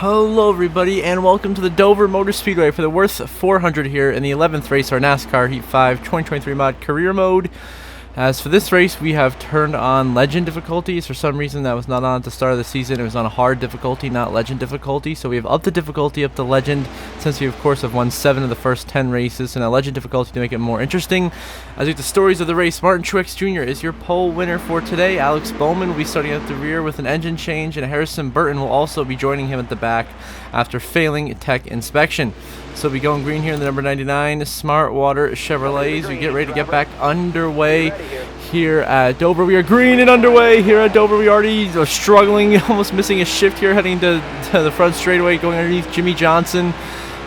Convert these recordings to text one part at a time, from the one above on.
Hello everybody and welcome to the Dover Motor Speedway for the Worth 400 here in the 11th race, our NASCAR Heat 5 2023 mod career mode. As for this race, we have turned on legend difficulties. For some reason that was not on at the start of the season. It was on a hard difficulty, not legend difficulty. So we have upped the difficulty up to legend since we of course have won 7 of the first 10 races, and a legend difficulty to make it more interesting. As with the stories of the race, Martin Truex Jr. is your pole winner for today. Alex Bowman will be starting at the rear with an engine change, and Harrison Burton will also be joining him at the back after failing tech inspection. So we go in green here in the number 99 Smart Water Chevrolets. We get ready to get back underway here at Dover. We are green and underway here at Dover. We already are struggling, almost missing a shift here, heading to the front straightaway, going underneath Jimmy Johnson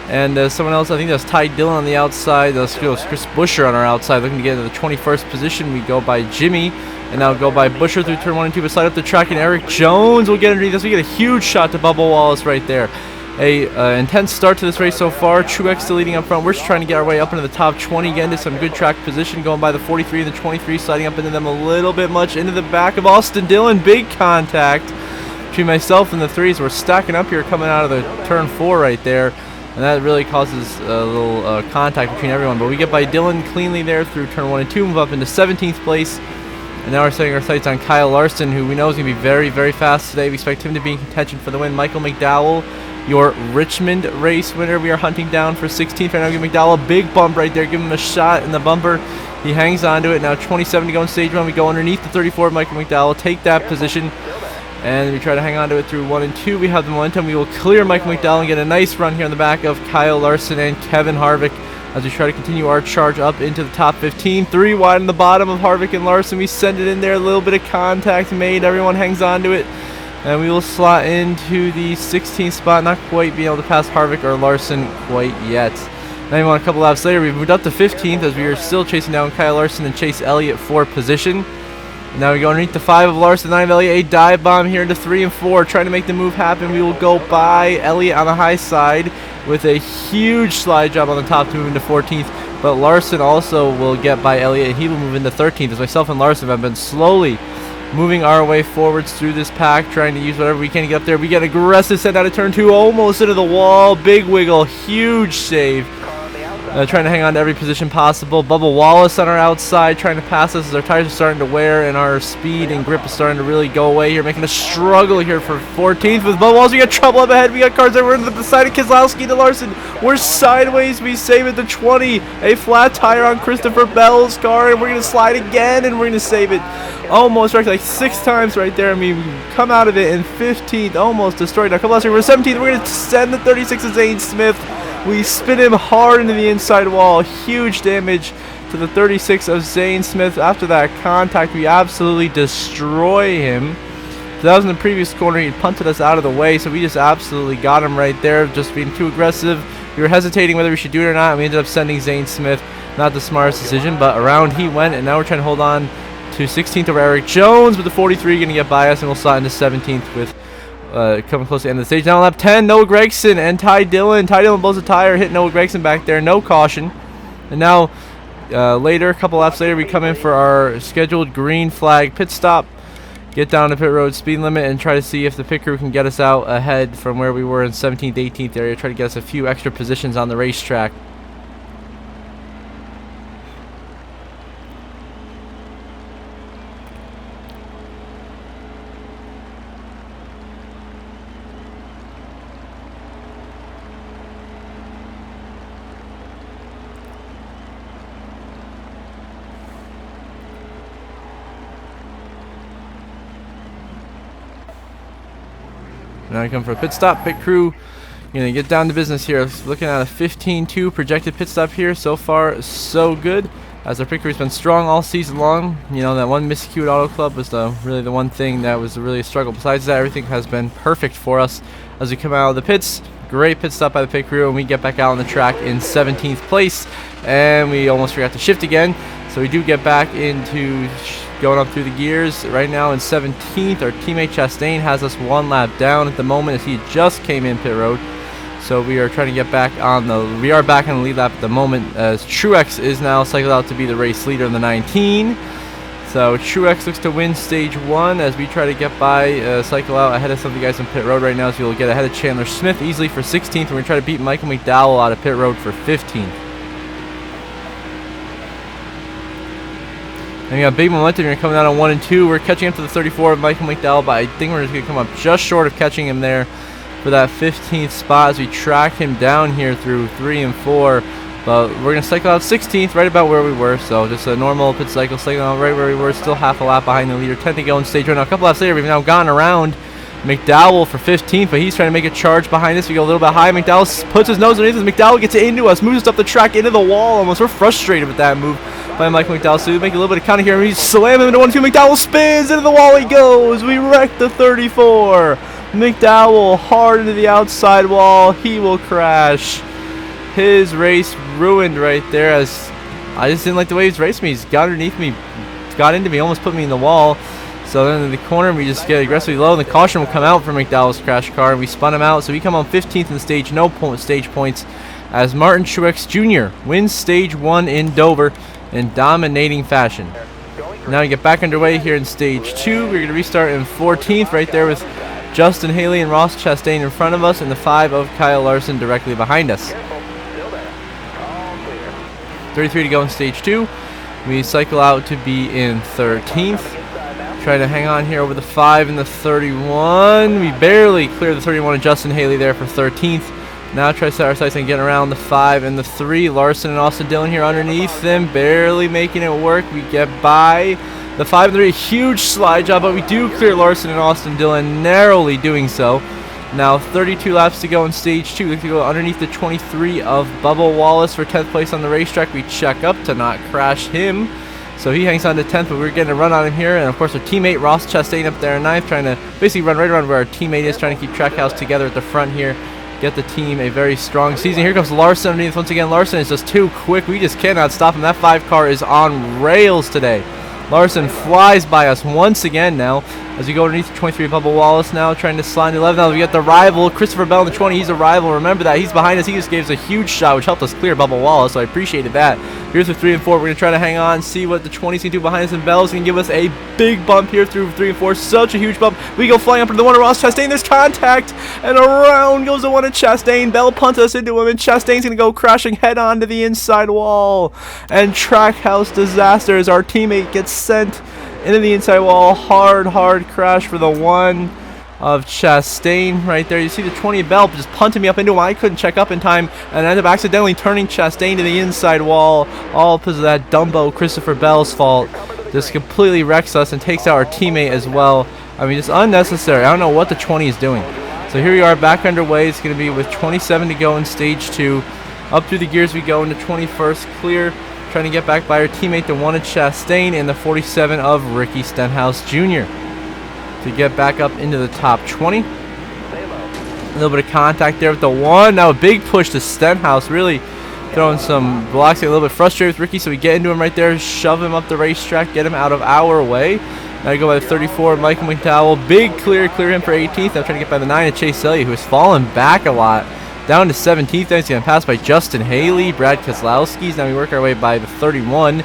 and someone else. I think that's Ty Dillon on the outside. That's Chris Buescher on our outside, looking to get into the 21st position. We go by Jimmy and now go by Buescher through turn 1 and 2, but slide up the track, and Eric Jones will get underneath us. We get a huge shot to Bubba Wallace right there. Intense start to this race so far. Truex still leading up front. We're just trying to get our way up into the top 20 again to some good track position, going by the 43 and the 23, sliding up into them a little bit much into the back of Austin Dillon. Big contact between myself and the threes. We're stacking up here coming out of the turn 4 right there, and that really causes a little contact between everyone. But we get by Dillon cleanly there through turn 1 and 2, move up into 17th place. And now we're setting our sights on Kyle Larson, who we know is going to be very, very fast today. We expect him to be in contention for the win. Michael McDowell, your Richmond race winner, we are hunting down for 16th right now. Give McDowell a big bump right there. Give him a shot in the bumper. He hangs on to it. Now 27 to go in stage 1. We go underneath the 34 of Michael McDowell, take that position, and we try to hang on to it through 1 and 2. We have the momentum. We will clear Michael McDowell and get a nice run here on the back of Kyle Larson and Kevin Harvick as we try to continue our charge up into the top 15. 3 wide on the bottom of Harvick and Larson. We send it in there. A little bit of contact made. Everyone hangs on to it. And we will slot into the 16th spot, not quite being able to pass Harvick or Larson quite yet. Now, a couple laps later, we moved up to 15th as we are still chasing down Kyle Larson and Chase Elliott for position. And now we go underneath the 5 of Larson, 9 of Elliott, a dive bomb here into 3 and 4, trying to make the move happen. We will go by Elliott on the high side with a huge slide job on the top to move into 14th. But Larson also will get by Elliott, and he will move into 13th, as myself and Larson have been slowly moving our way forwards through this pack, trying to use whatever we can to get up there. We get aggressive set out of turn 2, almost into the wall. Big wiggle, huge save. Trying to hang on to every position possible. Bubba Wallace on our outside, trying to pass us as our tires are starting to wear and our speed and grip is starting to really go away here, making a struggle here for 14th with Bubba Wallace. We got trouble up ahead. We got cars that were into the side of Keselowski to Larson. We're sideways. We save it to 20. A flat tire on Christopher Bell's car, and we're going to slide again, and we're going to save it. Almost wrecked like 6 times right there. I mean, we come out of it in 15th, almost destroyed. Now, a couple laps, we're 17th. We're going to send the 36 of Zane Smith. We spin him hard into the inside wall. Huge damage to the 36 of Zane Smith. After that contact, we absolutely destroy him. So that was in the previous corner. He punted us out of the way, so we just absolutely got him right there, just being too aggressive. We were hesitating whether we should do it or not, and we ended up sending Zane Smith. Not the smartest decision, but around he went, and now we're trying to hold on to 16th over Eric Jones with the 43 going to get by us, and we'll slide into 17th with coming close to the end of the stage. Now on lap 10, Noah Gragson and Ty Dillon. Ty Dillon blows a tire, hit Noah Gragson back there. No caution. And now later, a couple laps later, we come in for our scheduled green flag pit stop. Get down to pit road speed limit and try to see if the pit crew can get us out ahead from where we were in 17th, 18th area. Try to get us a few extra positions on the racetrack. Now I come for a pit stop. Pit crew gonna get down to business here. Looking at a 15-2 projected pit stop here. So far, so good, as our pit crew's been strong all season long. You know, that one miscue at Auto Club was really the one thing that was really a struggle. Besides that, everything has been perfect for us as we come out of the pits. Great pit stop by the pit crew, and we get back out on the track in 17th place. And we almost forgot to shift again, so we do get back into going up through the gears. Right now in 17th, our teammate Chastain has us 1 lap down at the moment as he just came in pit road. So we are trying to get back on we are back on the lead lap at the moment as Truex is now cycled out to be the race leader in the 19. So Truex looks to win stage 1 as we try to get by, cycle out ahead of some of the guys on pit road right now. So we'll get ahead of Chandler Smith easily for 16th. We're going to try to beat Michael McDowell out of pit road for 15th. And we got big momentum here coming out on 1 and 2. We're catching up to the 34 of Michael McDowell, but I think we're just going to come up just short of catching him there for that 15th spot as we track him down here through 3 and 4. But we're going to cycle out 16th, right about where we were. So just a normal pit cycle, cycling out right where we were, still half a lap behind the leader. 10th to go in stage 1. Now a couple laps later, we've now gone around McDowell for 15th, but he's trying to make a charge behind us. We go a little bit high. McDowell puts his nose underneath us. McDowell gets into us, moves us up the track into the wall almost. We're frustrated with that move by Michael McDowell. So we make a little bit of counter here, and we slam him into 1-2. McDowell spins into the wall. He goes. We wreck the 34. McDowell hard into the outside wall. He will crash. His race ruined right there, as I just didn't like the way he's racing me. He's got underneath me, got into me, almost put me in the wall. So then in the corner, we just get aggressively low, and the caution will come out for McDowell's crash car, and we spun him out. So we come on 15th in the stage, no stage points, as Martin Truex Jr. wins stage 1 in Dover in dominating fashion. Now we get back underway here in stage 2. We're going to restart in 14th right there with Justin Haley and Ross Chastain in front of us, and the 5 of Kyle Larson directly behind us. 33 to go in stage 2. We cycle out to be in 13th. Try to hang on here over the 5 and the 31. We barely clear the 31 and Justin Haley there for 13th. Now try to set our sights on getting around the 5 and the 3. Larson and Austin Dillon here underneath them, barely making it work. We get by the 5 and 3. Huge slide job, but we do clear Larson and Austin Dillon, narrowly doing so. Now 32 laps to go in stage 2. We have to go underneath the 23 of Bubba Wallace for 10th place on the racetrack. We check up to not crash him, so he hangs on to 10th, but we're getting a run on him here. And of course our teammate Ross Chastain up there in 9th, trying to basically run right around where our teammate is, trying to keep Trackhouse together at the front here, get the team a very strong season. Here comes Larson underneath once again. Larson is just too quick. We just cannot stop him. That 5 car is on rails today. Larson flies by us once again now as we go underneath the 23 Bubba Wallace now, trying to slide to 11. Now we got the rival, Christopher Bell in the 20. He's a rival. Remember that. He's behind us. He just gave us a huge shot, which helped us clear Bubba Wallace, so I appreciated that. Here's the 3 and 4. We're going to try to hang on, see what the 20s can do behind us, and Bell's going to give us a big bump here through 3 and 4. Such a huge bump. We go flying up into the 1 of Ross Chastain. There's contact, and around goes the 1 of Chastain. Bell punts us into him, and Chastain's going to go crashing head on to the inside wall. And Trackhouse disaster as our teammate gets sent into the inside wall. Hard crash for the 1 of Chastain right there. You see the 20 of Bell just punted me up into him. I couldn't check up in time and ended up accidentally turning Chastain to the inside wall, all because of that Dumbo Christopher Bell's fault. Just completely wrecks us and takes out our teammate as well. I mean, just unnecessary. I don't know what the 20 is doing. So here we are back underway. It's going to be with 27 to go in stage 2. Up through the gears we go into 21st clear, trying to get back by our teammate, the 1 of Chastain, and the 47 of Ricky Stenhouse Jr. to get back up into the top 20. A little bit of contact there with the 1. Now a big push to Stenhouse, really throwing some velocity, a little bit frustrated with Ricky, so we get into him right there, shove him up the racetrack, get him out of our way. Now we go by the 34, Michael McDowell. Big clear him for 18th. I'm trying to get by the 9 of Chase Elliott, who has fallen back a lot, down to 17th. Then he's getting passed by Justin Haley, Brad Keselowski's. Now we work our way by the 31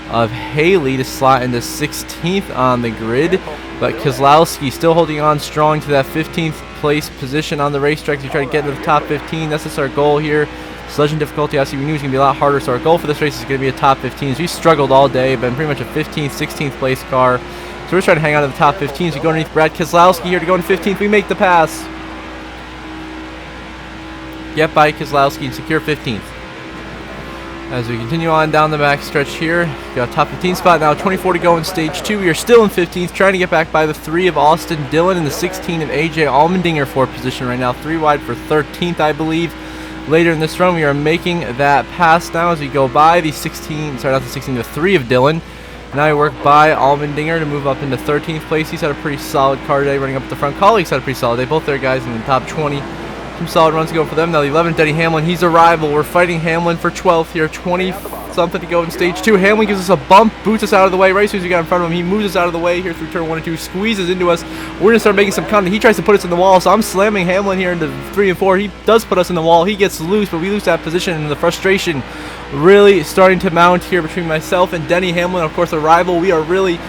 of Haley to slot into 16th on the grid. But Keselowski still holding on strong to that 15th place position on the racetrack to try to get into the top 15. That's just our goal here. Sledging difficulty, obviously we knew it was going to be a lot harder, so our goal for this race is going to be a top 15. So we struggled all day, been pretty much a 15th, 16th place car. So we're trying to hang on to the top 15. So we go underneath Brad Keselowski here to go in 15th. We make the pass. Get by Keselowski and secure 15th. As we continue on down the back stretch here, got a top 15 spot now, 24 to go in stage 2. We are still in 15th, trying to get back by the 3 of Austin Dillon and the 16 of AJ Allmendinger for position right now. 3 wide for 13th, I believe. Later in this run, we are making that pass now as we go by the 16, sorry, not the 16, the 3 of Dillon. Now we work by Allmendinger to move up into 13th place. He's had a pretty solid car today, running up the front. Colleagues had a pretty solid day. Both their guys in the top 20. Some solid runs going for them. Now the 11th, Denny Hamlin. He's a rival. We're fighting Hamlin for 12th here. 24 something to go in stage 2. Hamlin gives us a bump, boots us out of the way. Right as soon as we got in front of him, he moves us out of the way here through turn 1 and 2, squeezes into us. We're going to start making some contact. He tries to put us in the wall, so I'm slamming Hamlin here into 3 and 4. He does put us in the wall. He gets loose, but we lose that position, and the frustration really starting to mount here between myself and Denny Hamlin, of course, a rival. We are really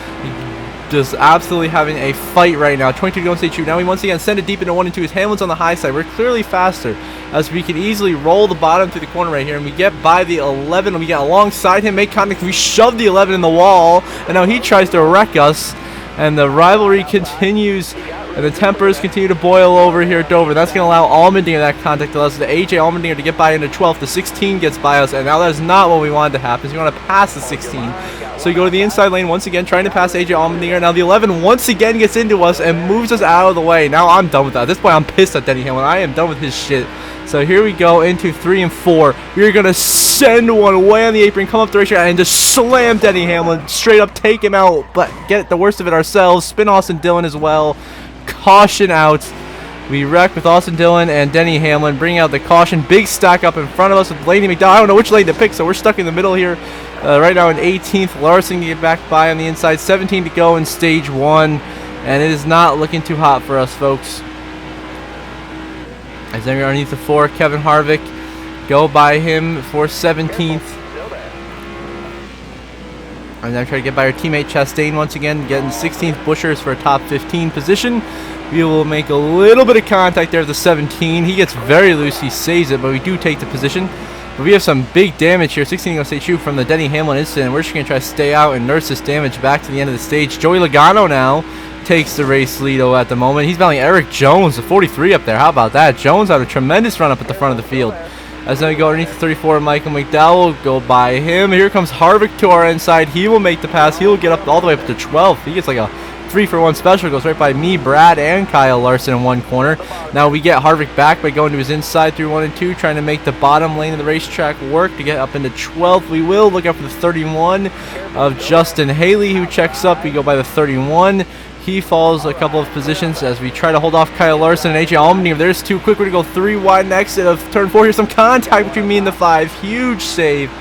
just absolutely having a fight right now. 22 to go in stage 2. Now we once again send it deep into 1 and 2. As Hamlin's on the high side, we're clearly faster, as we can easily roll the bottom through the corner right here, and we get by the 11, and we get alongside him, make contact. We shove the 11 in the wall, and now he tries to wreck us, and the rivalry continues, and the tempers continue to boil over here at Dover. That's going to allow Allmendinger that contact, allows the AJ Allmendinger to get by into 12th. The 16 gets by us, and now that is not what we wanted to happen. So we want to pass the 16. So we go to the inside lane once again, trying to pass AJ Allmendinger. Now the 11 once again gets into us and moves us out of the way. Now I'm done with that. At this point, I'm pissed at Denny Hamlin. I am done with his shit. So here we go into 3 and 4. We're going to send one way on the apron, come up the racetrack, and just slam Denny Hamlin. Straight up take him out, but get the worst of it ourselves. Spin Austin Dillon as well. Caution out. We wreck with Austin Dillon and Denny Hamlin, bring out the caution. Big stack up in front of us with Blaney McDowell. I don't know which lane to pick, so we're stuck in the middle here. Right now in 18th, Larson to get back by on the inside. 17 to go in stage 1, and it is not looking too hot for us, folks. As then we're underneath the 4, Kevin Harvick. Go by him for 17th. And then try to get by our teammate Chastain once again, getting 16th. Bushers for a top 15 position. We will make a little bit of contact there at the 17. He gets very loose, he saves it, but we do take the position. But we have some big damage here. 16 to stage 2 from the Denny Hamlin incident. We're just going to try to stay out and nurse this damage back to the end of the stage. Joey Logano now takes the race lead at the moment. He's battling Eric Jones, the 43 up there. How about that? Jones had a tremendous run up at the front of the field. As then we go underneath the 34, Michael McDowell, go by him. Here comes Harvick to our inside. He will make the pass. He will get up all the way up to 12th. He gets like a 3-for-1 special. Goes right by me, Brad, and Kyle Larson in one corner. Now we get Harvick back by going to his inside through 1 and 2, trying to make the bottom lane of the racetrack work to get up into 12th. We will look out for the 31 of Justin Haley, who checks up. We go by the 31. He falls a couple of positions as we try to hold off Kyle Larson and AJ Allmendinger. There's too quick. We're going to go 3 wide and exit of turn 4. Here's some contact between me and the 5. Huge save.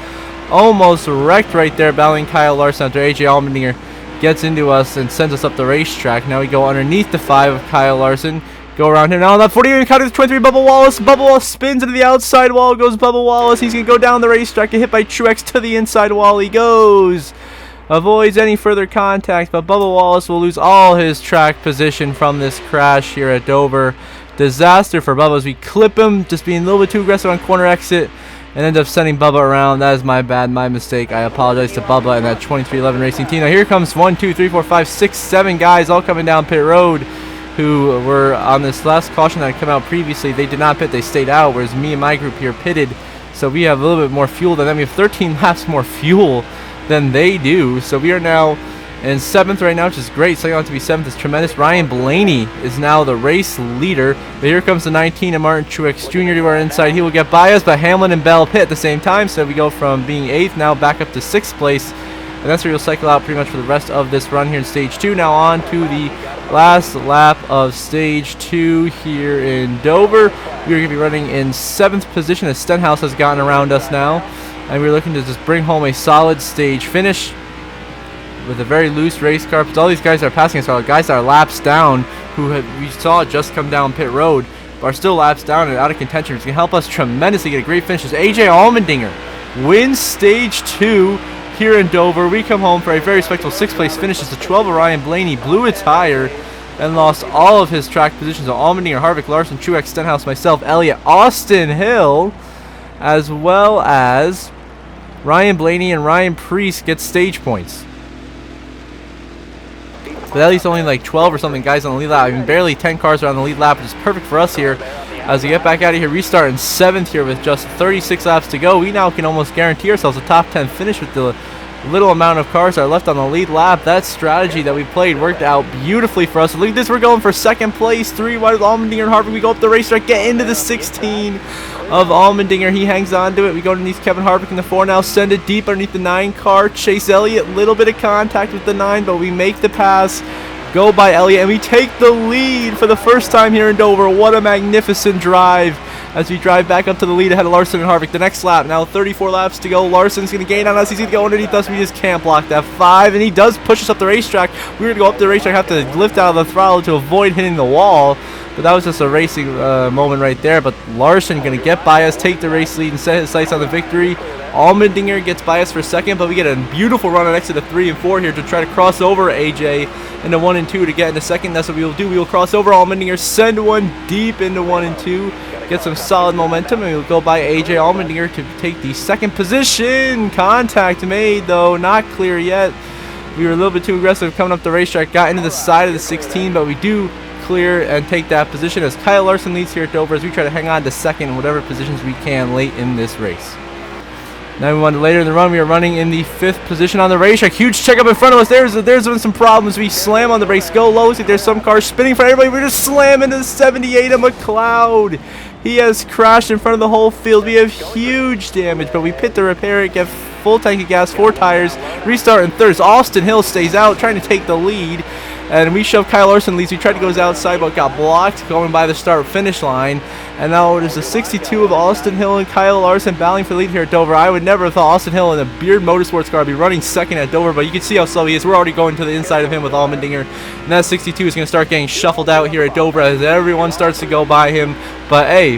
Almost wrecked right there, battling Kyle Larson after AJ Allmendinger gets into us and sends us up the racetrack. Now we go underneath the 5 of Kyle Larson. Go around here. Now on that 48, encounter with 23, Bubba Wallace. Bubba Wallace spins into the outside wall. Goes Bubba Wallace. He's going to go down the racetrack. Get hit by Truex to the inside wall. He goes. Avoids any further contact, but Bubba Wallace will lose all his track position from this crash here at Dover. Disaster for Bubba as we clip him, just being a little bit too aggressive on corner exit, and end up sending Bubba around. That is my bad, my mistake. I apologize to Bubba and that 2311 Racing team. Now here comes 1, 2, 3, 4, 5, 6, 7 guys all coming down pit road who were on this last caution that had come out previously. They did not pit, they stayed out, whereas me and my group here pitted. So we have a little bit more fuel than them. We have 13 laps more fuel than they do. So we are now in 7th right now, which is great. Second on to be 7th is tremendous. Ryan Blaney is now the race leader. But here comes the 19 and Martin Truex Jr. to our inside. He will get by us, but Hamlin and Bell pit at the same time. So we go from being 8th now back up to 6th place. And that's where you'll cycle out pretty much for the rest of this run here in stage 2. Now on to the last lap of stage 2 here in Dover. We are going to be running in 7th position as Stenhouse has gotten around us now. And we're looking to just bring home a solid stage finish with a very loose race car. But all these guys that are passing us are guys that are laps down, who we saw just come down pit road, but are still laps down and out of contention. It's going to help us tremendously get a great finish as AJ Allmendinger wins stage 2 here in Dover. We come home for a very respectable 6th place finish as the 12 of Ryan Blaney blew a tire and lost all of his track positions. So Allmendinger, Harvick, Larson, Truex, Stenhouse, myself, Elliott, Austin Hill, as well as Ryan Blaney and Ryan Priest get stage points. But at least only like 12 or something guys on the lead lap. I mean, barely 10 cars are on the lead lap, which is perfect for us here. As we get back out of here, restart in 7th here with just 36 laps to go. We now can almost guarantee ourselves a top 10 finish with the little amount of cars that are left on the lead lap. That strategy that we played worked out beautifully for us. Look at this, we're going for 2nd place, 3 wide with Allmendinger and Harvick. We go up the racetrack, get into the 16 of Allmendinger. He hangs on to it. We go underneath Kevin Harvick in the 4 now, send it deep underneath the 9 car. Chase Elliott, little bit of contact with the 9, but we make the pass. Go by Elliott, and we take the lead for the first time here in Dover. What a magnificent drive as we drive back up to the lead ahead of Larson and Harvick. The next lap, now 34 laps to go. Larson's going to gain on us. He's going to go underneath us. We just can't block that 5, and he does push us up the racetrack. We're going to go up the racetrack, have to lift out of the throttle to avoid hitting the wall. But that was just a racing moment right there. But Larson going to get by us, take the race lead, and set his sights on the victory. Allmendinger gets by us for second, but we get a beautiful run on exit of 3 and 4 here to try to cross over AJ into 1 and 2 to get into second. That's what we will do. We will cross over Allmendinger, send one deep into 1 and 2, get some solid momentum, and we will go by AJ Allmendinger to take the second position. Contact made, though not clear yet. We were a little bit too aggressive coming up the racetrack, got into the side of the 16, but we do clear and take that position as Kyle Larson leads here at Dover as we try to hang on to second in whatever positions we can late in this race. Now we won later in the run. We are running in the 5th position on the racetrack. Huge checkup in front of us. There's been some problems. We slam on the brakes, go low. See, there's some cars spinning for everybody. We're just slamming into the 78 of McLeod. He has crashed in front of the whole field. We have huge damage, but we pit to repair it, get full tank of gas, 4 tires, restart in 3rd. Austin Hill stays out, trying to take the lead. And we shove Kyle Larson leads. We tried to go outside, but got blocked going by the start-finish line. And now it is the 62 of Austin Hill and Kyle Larson battling for the lead here at Dover. I would never have thought Austin Hill in a Beard Motorsports car would be running second at Dover, but you can see how slow he is. We're already going to the inside of him with Allmendinger. And that 62 is going to start getting shuffled out here at Dover as everyone starts to go by him. But hey,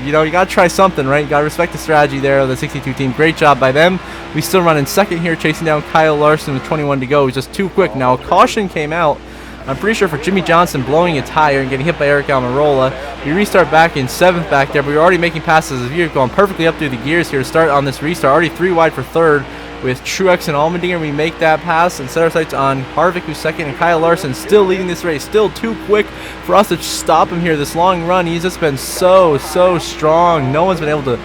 you know, you got to try something, right? You got to respect the strategy there of the 62 team. Great job by them. We still run in second here, chasing down Kyle Larson with 21 to go. He's just too quick. Now, a caution came out, I'm pretty sure, for Jimmy Johnson blowing a tire and getting hit by Eric Almirola. We restart back in 7th back there, but we were already making passes as we were going perfectly up through the gears here to start on this restart. Already 3 wide for 3rd with Truex and Allmendinger. We make that pass and set our sights on Harvick, who's second, and Kyle Larson still leading this race. Still too quick for us to stop him here. This long run, he's just been so strong. No one's been able to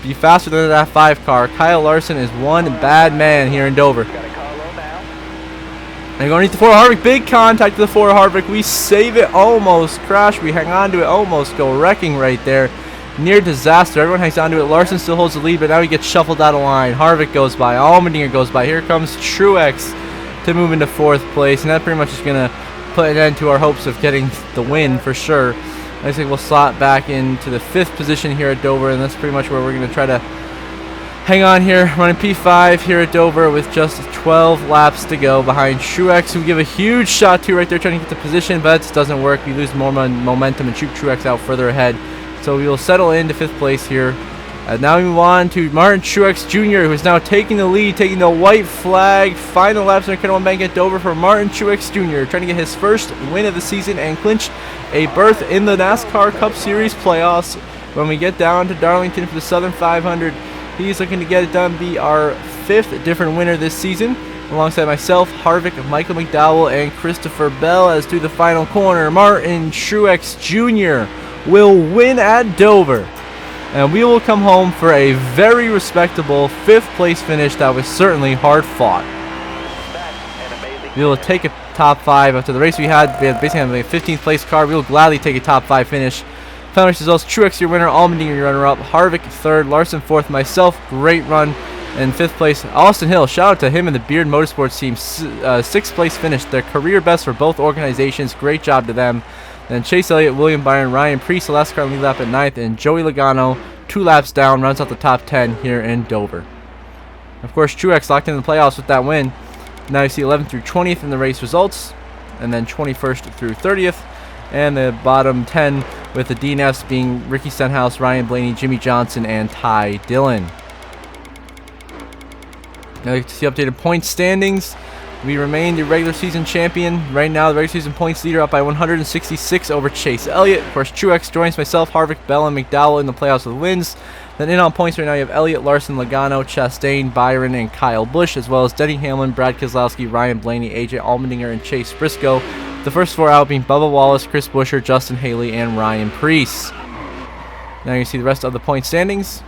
be faster than that 5 car. Kyle Larson is one bad man here in Dover. And going to the 4 Harvick, big contact to the 4 Harvick. We save it, almost crash. We hang on to it, almost go wrecking right there. Near disaster. Everyone hangs on to it. Larson still holds the lead, but now he gets shuffled out of line. Harvick goes by. Allmendinger goes by. Here comes Truex to move into 4th place, and that pretty much is going to put an end to our hopes of getting the win for sure. I think we'll slot back into the 5th position here at Dover, and that's pretty much where we're going to try to hang on here. Running P5 here at Dover with just 12 laps to go behind Truex, who we give a huge shot to right there, trying to get the position, but it doesn't work. We lose more momentum and shoot Truex out further ahead. So we will settle into 5th place here. And now we move on to Martin Truex Jr., who is now taking the lead, taking the white flag. Final laps in the Kettle Bank at Dover for Martin Truex Jr., trying to get his first win of the season and clinch a berth in the NASCAR Cup Series playoffs. When we get down to Darlington for the Southern 500, he's looking to get it done, be our 5th different winner this season, alongside myself, Harvick, Michael McDowell, and Christopher Bell. As to the final corner, Martin Truex Jr. will win at Dover, and we will come home for a very respectable 5th place finish that was certainly hard fought. We will take a top 5 after the race we had basically a 15th place car. We will gladly take a top 5 finish. Final race results: Truex your winner, Allmendinger your runner-up, Harvick 3rd, Larson 4th, myself, great run in 5th place. Austin Hill, shout out to him and the Beard Motorsports team, 6th place finish, their career best for both organizations. Great job to them. Then Chase Elliott, William Byron, Ryan Preece, the last car on the lead lap at 9th, and Joey Logano, 2 laps down, runs out the top 10 here in Dover. Of course, Truex locked in the playoffs with that win. Now you see 11th through 20th in the race results, and then 21st through 30th. And the bottom 10 with the DNFs being Ricky Stenhouse, Ryan Blaney, Jimmy Johnson, and Ty Dillon. Now you can see updated point standings. We remain the regular season champion. Right now, the regular season points leader up by 166 over Chase Elliott. Of course, Truex joins myself, Harvick, Bell, and McDowell in the playoffs with wins. Then in on points right now, you have Elliott, Larson, Logano, Chastain, Byron, and Kyle Busch, as well as Denny Hamlin, Brad Keselowski, Ryan Blaney, AJ Allmendinger, and Chase Briscoe. The first 4 out being Bubba Wallace, Chris Buescher, Justin Haley, and Ryan Preece. Now you can see the rest of the point standings.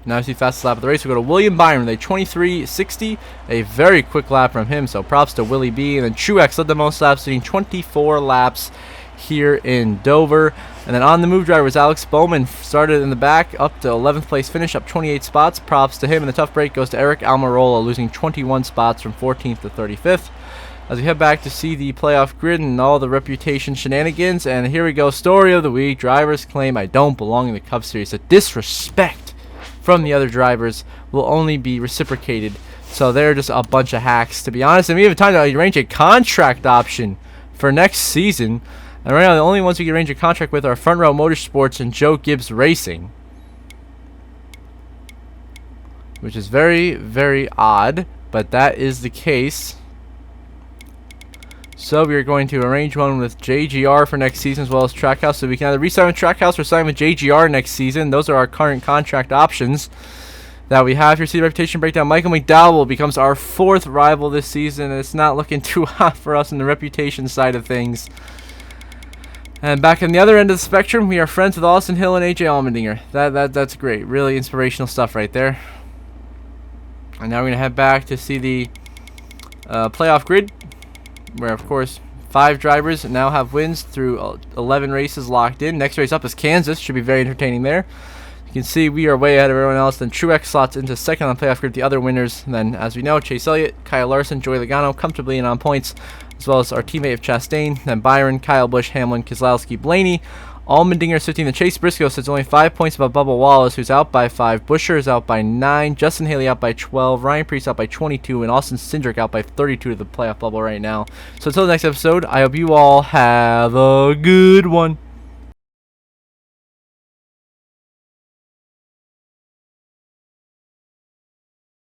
Now you see fastest lap of the race. We go to William Byron with a 23.60, a very quick lap from him, so props to Willie B. And then Truex led the most laps, doing 24 laps here in Dover. And then on the move drivers, Alex Bowman started in the back, up to 11th place finish, up 28 spots. Props to him. And the tough break goes to Eric Almirola, losing 21 spots from 14th to 35th. As we head back to see the playoff grid and all the reputation shenanigans. And here we go, story of the week. Drivers claim I don't belong in the Cup Series. The disrespect from the other drivers will only be reciprocated. So they're just a bunch of hacks, to be honest. And we have time to arrange a contract option for next season. And right now, the only ones we can arrange a contract with are Front Row Motorsports and Joe Gibbs Racing, which is very, very odd, but that is the case. So we are going to arrange one with JGR for next season, as well as Trackhouse. So we can either re-sign with Trackhouse or sign with JGR next season. Those are our current contract options that we have here. See the reputation breakdown. Michael McDowell becomes our 4th rival this season, and it's not looking too hot for us in the reputation side of things. And back on the other end of the spectrum, we are friends with Austin Hill and AJ Allmendinger. That's great. Really inspirational stuff right there. And now we're going to head back to see the playoff grid, where, of course, 5 drivers now have wins through 11 races locked in. Next race up is Kansas. Should be very entertaining there. You can see we are way ahead of everyone else. Then Truex slots into second on the playoff grid. The other winners, then, as we know, Chase Elliott, Kyle Larson, Joey Logano comfortably in on points, as well as our teammate of Chastain, then Byron, Kyle Busch, Hamlin, Keselowski, Blaney. Allmendinger 15. The Chase Briscoe sits only 5 points above Bubba Wallace, who's out by 5. Buescher is out by 9. Justin Haley out by 12. Ryan Preece out by 22. And Austin Cindric out by 32 to the playoff bubble right now. So until the next episode, I hope you all have a good one.